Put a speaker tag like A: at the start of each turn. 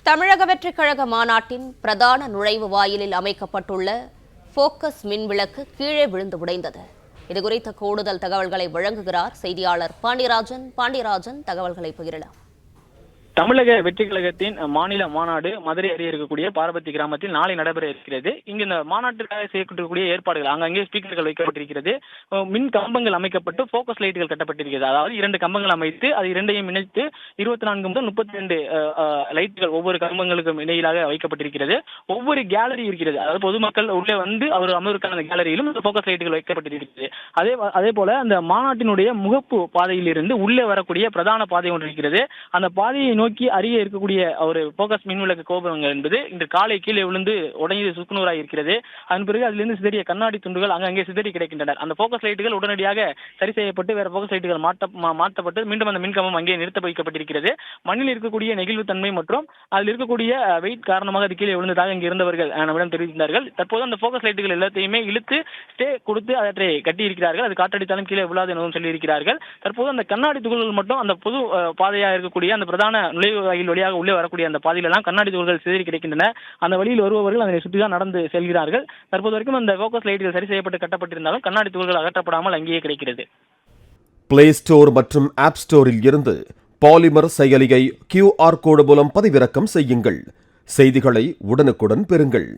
A: தமிழக வெற்றிக் கழக மாநாட்டின் பிரதான நுழைவு வாயிலில் அமைக்கப்பட்டுள்ள போக்கஸ் மின்விளக்கு கீழே விழுந்து உடைந்தது. இதுகுறித்த கூடுதல் தகவல்களை வழங்குகிறார் செய்தியாளர் பாண்டியராஜன். தகவல்களை பகிரலாம்.
B: தமிழக வெற்றி கழகத்தின் மாநில மாநாடு மதுரை அருகே இருக்கக்கூடிய பார்வதி கிராமத்தில் நாளை நடைபெற இருக்கிறது. இங்கு இந்த மாநாட்டிற்காக செய்யப்பட்டிருக்கக்கூடிய ஏற்பாடுகள் அங்கங்கே ஸ்பீக்கர்கள் வைக்கப்பட்டிருக்கிறது. மின் கம்பங்கள் அமைக்கப்பட்டு போக்கஸ் லைட்டுகள் கட்டப்பட்டிருக்கிறது. அதாவது 2 கம்பங்கள் அமைத்து அது இரண்டையும் இணைத்து 24 முதல் 32 லைட்டுகள் ஒவ்வொரு கம்பங்களுக்கும் இடையிலாக வைக்கப்பட்டிருக்கிறது. ஒவ்வொரு கேலரி இருக்கிறது. அதாவது பொதுமக்கள் உள்ளே வந்து அவர் அமர்வுக்கான கேலரியிலும் போக்கஸ் லைட்டுகள் வைக்கப்பட்டிருக்கிறது. அதே போல அந்த மாநாட்டினுடைய முகப்பு பாதையிலிருந்து உள்ளே வரக்கூடிய பிரதான பாதை ஒன்று இருக்கிறது. அந்த பாதையை நோக்கி அருகே இருக்கக்கூடிய ஒரு போக்கஸ் மின்விளக்கு கோபுரங்கள் என்பது இன்று காலை கீழே விழுந்து உடைந்து சுக்குநூறாக இருக்கிறது. அதன் பிறகு அதிலிருந்து சிதறிய கண்ணாடி துண்டுகள் அங்கங்கே சிதறி கிடைக்கின்றன. அந்த போக்கஸ் லைட்டுகள் உடனடியாக சரி செய்யப்பட்டு வேற போக்கஸ் லைட்டுகள் மாற்றப்பட்டு மீண்டும் அந்த மின்கம்பம் அங்கே நிறுத்த வைக்கப்பட்டிருக்கிறது. மண்ணில் இருக்கக்கூடிய நெகிழ்வுத்தன்மை மற்றும் அதில் இருக்கக்கூடிய வெயிட் காரணமாக அது கீழே விழுந்ததாக இங்கு இருந்தவர்கள் நம்மிடம் தெரிவித்தார்கள். தற்போது அந்த போக்கஸ் லைட்டுகள் எல்லாத்தையுமே இழுத்து ஸ்டே கொடுத்து அவற்றை கட்டியிருக்கிறார்கள். அது காற்றடித்தாலும் கீழே விழாது எனவும் சொல்லியிருக்கிறார்கள். தற்போது அந்த கண்ணாடி துகள்கள் மட்டும் அந்த பொது பாதையாக இருக்கக்கூடிய அந்த பிரதான நுழைவு வாயில் வழியாக உள்ளே வரக்கூடிய அந்த பாதையிலெல்லாம் கண்ணாடி துகள்கள் சிதறி கிடைக்கின்றன. அந்த வழியில் வருபவர்கள் அதனை சுற்றி தான் நடந்து செல்கிறார்கள். தற்போது வரைக்கும் அந்த போக்கஸ் லைட்டுகள் சரி செய்யப்பட்டு கட்டப்பட்டிருந்தாலும் கண்ணாடி துகள்கள் அகற்றப்படாமல் அங்கேயே கிடைக்கிறது.
C: பிளே ஸ்டோர் மற்றும் ஆப் ஸ்டோரில் இருந்து பாலிமர் செயலியை QR கோடு மூலம் பதிவிறக்கம் செய்யுங்கள். செய்திகளை உடனுக்குடன் பெறுங்கள்.